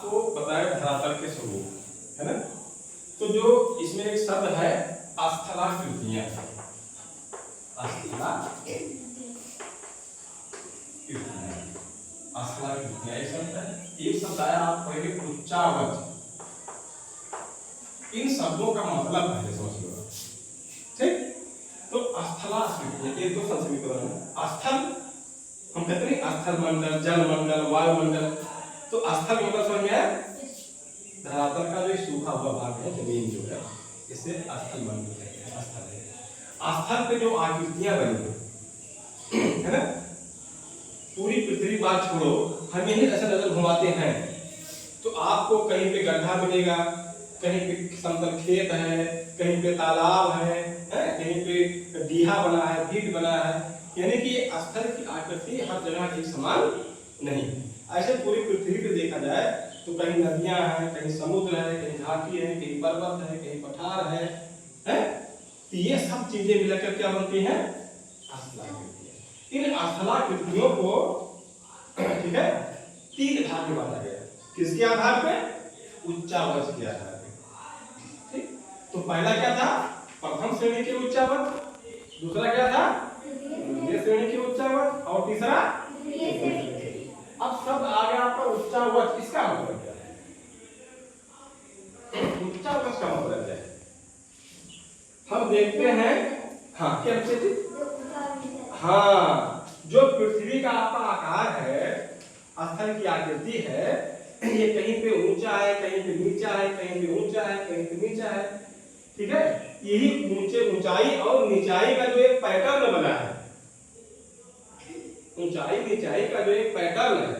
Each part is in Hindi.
आपको बताया धरातल के स्वरूप, है ना। तो जो इसमें एक शब्द है स्थलाकृतियां, स्थलाकृतियां एक शब्द है। एक शब्द आया आप पहले उच्चावच। इन शब्दों का मतलब पहले समझ लो, ठीक। तो स्थलाकृतियां ये दो समीकरण है। स्थल हम कहते हैं स्थल मंडल, जल मंडल, वायुमंडल। तो स्थल मतलब समझ में आया, धरातल का जो सूखा हुआ भाग है, जमीन जो है, इसे स्थल मंडल कहते हैं। स्थल है, स्थल पे जो आकृतियां बनी है ना, पूरी पृथ्वी बात छोड़ो, हम यही ऐसा नजर घुमाते हैं तो आपको कहीं पे गड्ढा मिलेगा, कहीं पे समतल खेत है, कहीं पे तालाब है, कहीं पे डीहा बना है, भीट बना है। यानी कि स्थल की आकृति हर जगह एक समान नहीं। ऐसे पूरी पृथ्वी पे देखा जाए तो कहीं नदियां हैं, कहीं समुद्र है, कहीं घाटी है, कहीं पर्वत है, कहीं पठार है, तो ये सब चीजें मिलकर क्या बनती हैं? स्थलाकृति। इन स्थलाकृतियों को ठीक है 3 भाग में बांटा गया। किसके आधार पे? उच्चावच के आधार पे, ठीक। तो पहला क्या था? प्रथम श्रेणी के उच्चावच। दूसरा क्या था? द्वितीय श्रेणी के उच्चावच। और तीसरा अब शब्द आ गया आपका उच्चावच। इसका मतलब क्या है? उच्चावच का मतलब क्या है? हम देखते हैं, हाँ क्या बच्चे? हाँ, जो पृथ्वी का आपका आकार है, स्थल की आकृति है, ये कहीं पे ऊंचा है, कहीं पे नीचा है, कहीं पे ऊंचा है, कहीं पे नीचा है, ठीक है। यही ऊंचाई और नीचाई का जो एक पैटर्न बना है, ऊंचाई नीचाई का जो एक पैटर्न है,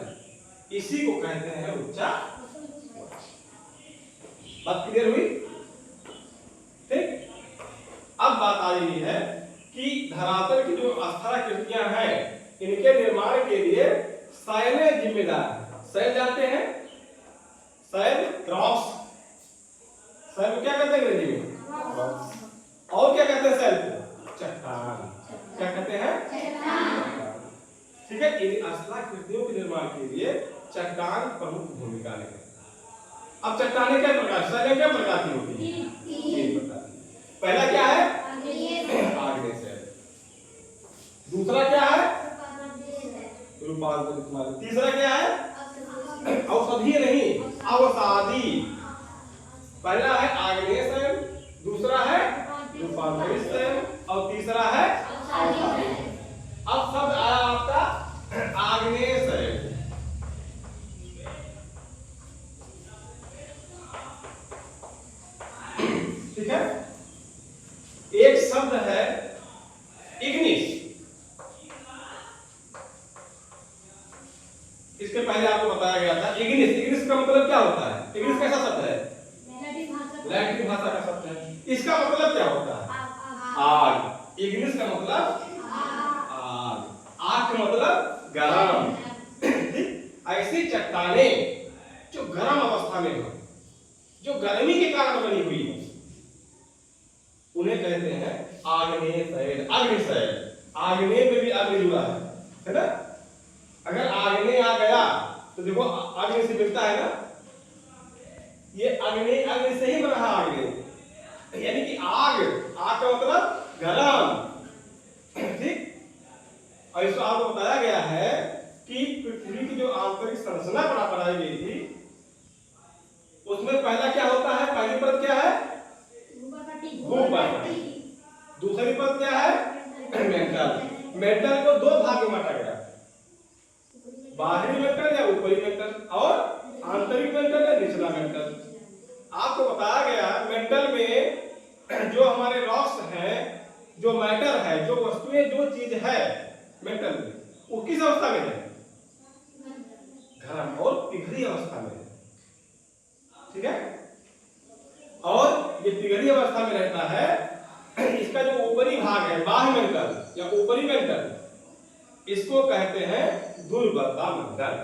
इसी को कहते हैं उच्चावच। बात क्लियर हुई? ठीक। अब बात आ रही है कि धरातल की जो स्थलाकृतियां हैं, इनके निर्माण के लिए शैल जिम्मेदार है। शैल जानते हैं? शैल, रॉक्स। शैल को क्या कहते हैं अंग्रेजी में? और क्या कहते हैं शैल को? चट्टान। क्या कहते हैं? चट्टान। ठीक है। इन स्थलाकृतियों के निर्माण के लिए चट्टान प्रमुख भूमिका निभाते हैं। अब चट्टानें क्या प्रकार, शैलें क्या प्रकार की होती है? 3 प्रकार। पहला क्या है? आग्नेय शैल। दूसरा क्या है? रूपांतरित। तीसरा क्या है? औषधीय नहीं, अवसादी। पहला है आग्नेय शैल, दूसरा है रूपांतरित शैल, और तीसरा है अवसादी। अब शब्द आया आपका आग्नेय शैल। ठीक है। एक शब्द है इग्निस। इसके पहले आपको बताया गया था इग्निस। इग्निस का मतलब क्या होता है? इग्निस कैसा शब्द है? लैटिन भाषा का शब्द है। इसका मतलब क्या होता है? आग। इग्निस का मतलब आग। आग का मतलब गरम। ऐसी चट्टानें जो गरम अवस्था में हो, जो गर्मी के कारण बनी हुई है, उन्हें कहते हैं आग्नेय शैल। अग्नि शैल, आग्नेय में भी अग्नि जुड़ा है ना। अगर आग्नेय आ गया तो देखो अग्नि से मिलता है ना, ये अग्नि अग्नि से ही बना है आग्नेय, यानी कि आग। आग का मतलब गरम, ठीक। और इसको आपको बताया गया है कि पृथ्वी की जो आंतरिक संरचना पढ़ाई गई थी, उसमें पहला क्या होता है? पहली परत क्या है? भूपटल। दूसरी परत क्या है? मेंटल। मेंटल को 2 भाग में बांटा गया, बाहरी मेंटल या ऊपरी मेंटल, और आंतरिक मेंटल या निचला मेंटल। आपको बताया गया मेंटल में जो हमारे रॉक्स हैं, जो मैटर है, जो वस्तुएं, जो चीज है मेंटल में, वो किस अवस्था में है? गरम और पिघली अवस्था में है, ठीक है। और ये पिघली अवस्था में रहता है। इसका जो ऊपरी भाग है, बाह्य मेंटल या ऊपरी मेंटल, इसको कहते हैं दुर्बलता मंडल।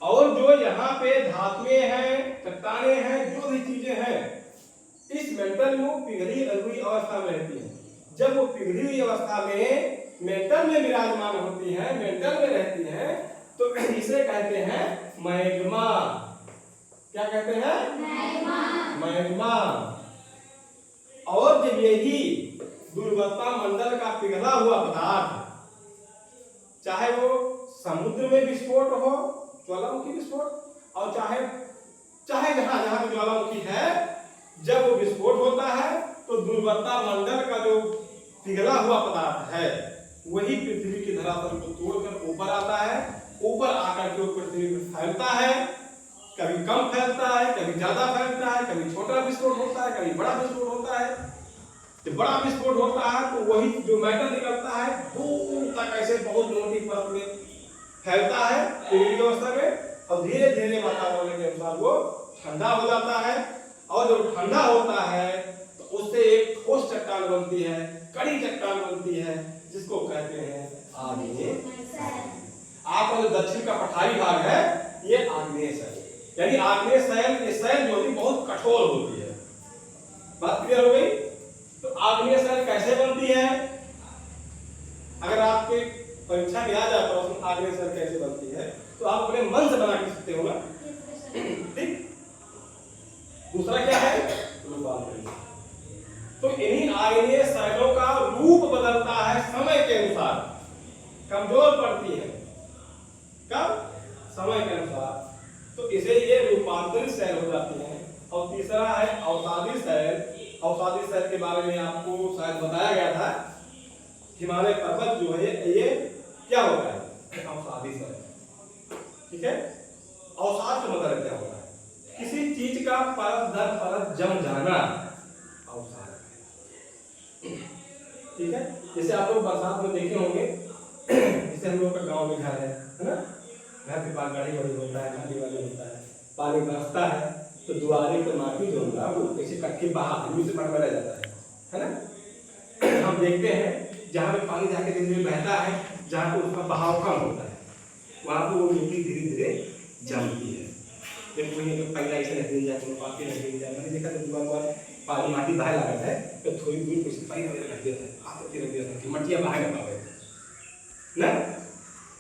और जो यहाँ पे धातुएं हैं, चट्टानें हैं, जो भी चीजें हैं, इस मेंटल में पिघली हुई अवस्था में रहती हैं। जब वो पिघली हुई अवस्था में मेंटल में विराजमान होती हैं, मेंटल में रहती हैं, तो इसे कहते हैं मैग्मा। क्या कहते हैं? मैग्मा। मैग्मा। और जब यही गुणवत्ता मंडल का पिघला हुआ पदार्थ, चाहे वो समुद्र में विस्फोट हो, ज्वालामुखी विस्फोट, और चाहे जहां जहां ज्वालामुखी है, जब वो विस्फोट होता है तो गुणवत्ता मंडल का जो पिघला हुआ पदार्थ है वही पृथ्वी की धरातल को तोड़कर ऊपर आता है। ऊपर आकर के पृथ्वी पर फैलता है, कभी कम फैलता है, कभी ज्यादा फैलता है, कभी छोटा विस्फोट होता है, कभी बड़ा विस्फोट होता है। जब बड़ा विस्फोट होता है तो वही जो मैटर निकलता है दूर तक ऐसे बहुत मोटी परत में फैलता है पिघली अवस्था में, और धीरे धीरे वातावरण के अनुसार वो ठंडा हो जाता है। और जब ठंडा होता है तो उससे एक ठोस चट्टान बनती है, कड़ी चट्टान बनती है, जिसको कहते हैं आग्नेय शैल। आपका जो दक्षिण का पठारी भाग है ये आग्नेय शैल, यानी आग्नेय शैल, ये शैल जो होती बहुत कठोर होती है। बात क्लियर हो गई? तो आग्नेय शैल कैसे बनती है? अगर आपके परीक्षा में आ जाए प्रश्न आग्नेय शैल कैसे बनती है तो आप अपने मन से बना के सकते हो ना, ठीक? दूसरा क्या है? रूपांतरण। तो इन्हीं आग्नेय शैलों का रूप बदलता है समय के अनुसार, कमजोर पड़ती है कब? समय के अनुसार, तो इसे ये रूपांतरित शैल हो जाती है। और तीसरा है अवसादी शैल। अवसादी शैल के बारे में आपको शायद बताया गया था, हिमालय पर्वत जो है ये क्या होता है? अवसादी शैल, ठीक है? अवसाद का मतलब क्या होता है? किसी चीज का परत दर परत जम जाना अवसाद, ठीक है? जैसे आप लोग बरसात में देखे होंगे, जैसे हम लोग का गांव में घर है ना, घर के पास गाड़ी वाड़ी होता है, गाड़ी वाली होता है, पानी बरसता है तो दुआरे पे माटी जो होता है वो ऐसे कट्ठी बहा से पटवा जाता है ना? हम देखते हैं जहाँ पे पानी जाके धीरे धीरे बहता है, जहाँ पे उसका बहाव कम होता है, वहाँ पे वो मिट्टी धीरे धीरे जमती है। जब कोई पहला ऐसे नहीं जाए, पानी नहीं जाए, मैंने देखा जब दुआ पानी माटी बहाए लगा है तो थोड़ी दूर पे पानी रख देता है, हाथ रख देता है कि मट्टियाँ बहाए ना पावे ना,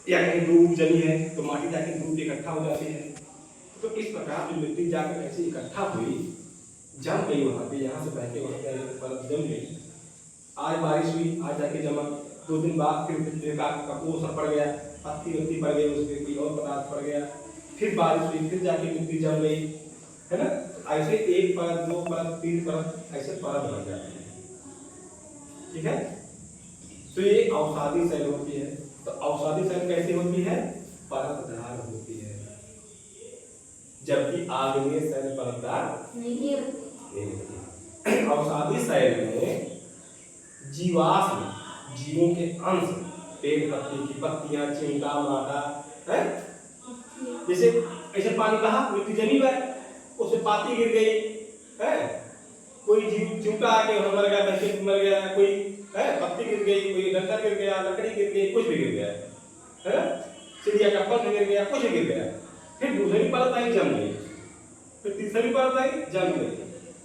या कहीं धूप जमी है तो माटी जाके धूप इकट्ठा हो जाती है। तो इस प्रकार जो मिट्टी जाकर ऐसे इकट्ठा हुई, जम गई वहाँ पे, यहाँ से बह के वहाँ पे परत जम गई। आज बारिश हुई, आज जाके जमा, 2 दिन बाद फिर कपूर पड़ गया, पत्ती वत्ती पड़ गई, उसमें कोई और पदार्थ पड़ गया, फिर बारिश हुई, फिर जाके मिट्टी जम गई, है ना? ऐसे 1 परत 2 परत 3 परत ऐसे परत बन जाती है, ठीक है? तो ये अवसादी शैल होती है। तो अवसादी शैल कैसी होती है? परतदार होती है, जबकि आग्नेय शैल परतदार नहीं होती। अवसादी शैल में जीवाश्म, जीवों के अंश, पेड़ पत्ती की पत्तियां, चिमटा, मादा, है? जैसे ऐसे पानी बहा, मिट्टी जमी है, उससे पाती गिर गई, है? कोई जीव चिमटा आके मर गया, बच्चे मर गया, कोई है पत्ती गिर गई, कोई डंडा गिर गया, लकड़ी गिर गई, कुछ भी गिर गया, है? चिड़िया का पंख गिर गया, कुछ भी गिर गया, फिर दूसरी परत आई जम गई, फिर तीसरी परत आई जम गई।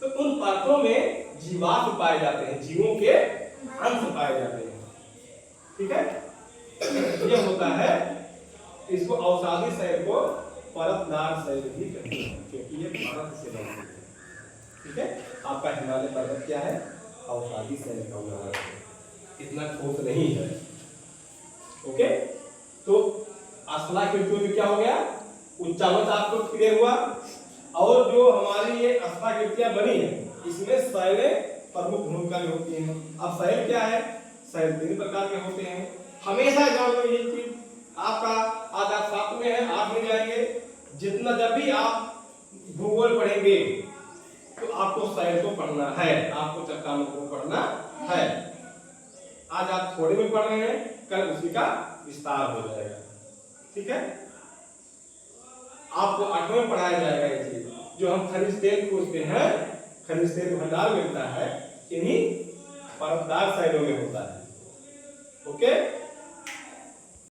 तो उन परतों में जीवाश्म पाए जाते हैं, जीवों के अंश पाए जाते हैं, ठीक है? यह होता है, इसको अवसादी शैल को परतदार शैल भी कहते हैं, क्योंकि ये परत से बनती है, ठीक है? आपका हिमालय पर्वत क्या है? अवसादी शैल का उदाहरण है, इतना ठोस नहीं है, ओके? तो अस्थलाकृतियों में क्या हो गया? उच्चावच आपको क्लियर हुआ। और जो हमारी ये अस्थलाकृतियां बनी है, इसमें शैलें प्रमुख भूमिका में होती हैं। अब शैल क्या है? शैल 3 प्रकार के होते हैं, हमेशा जान लो ये चीज। आपका आज आप 7 में है, 8 में जाएंगे, जितना जब भी आप भूगोल पढ़ेंगे तो आपको शैल को पढ़ना है, आपको चट्टानों को पढ़ना है। आज आप थोड़े में पढ़ रहे हैं, कल उसी का विस्तार हो जाएगा, ठीक है? आपको 8वें में पढ़ाया जाएगा ये चीज, जो हम खनिज तेल खोजते हैं, खनिज तेल भंडार मिलता है, इन्हीं परतदार शैलों में होता है, ओके?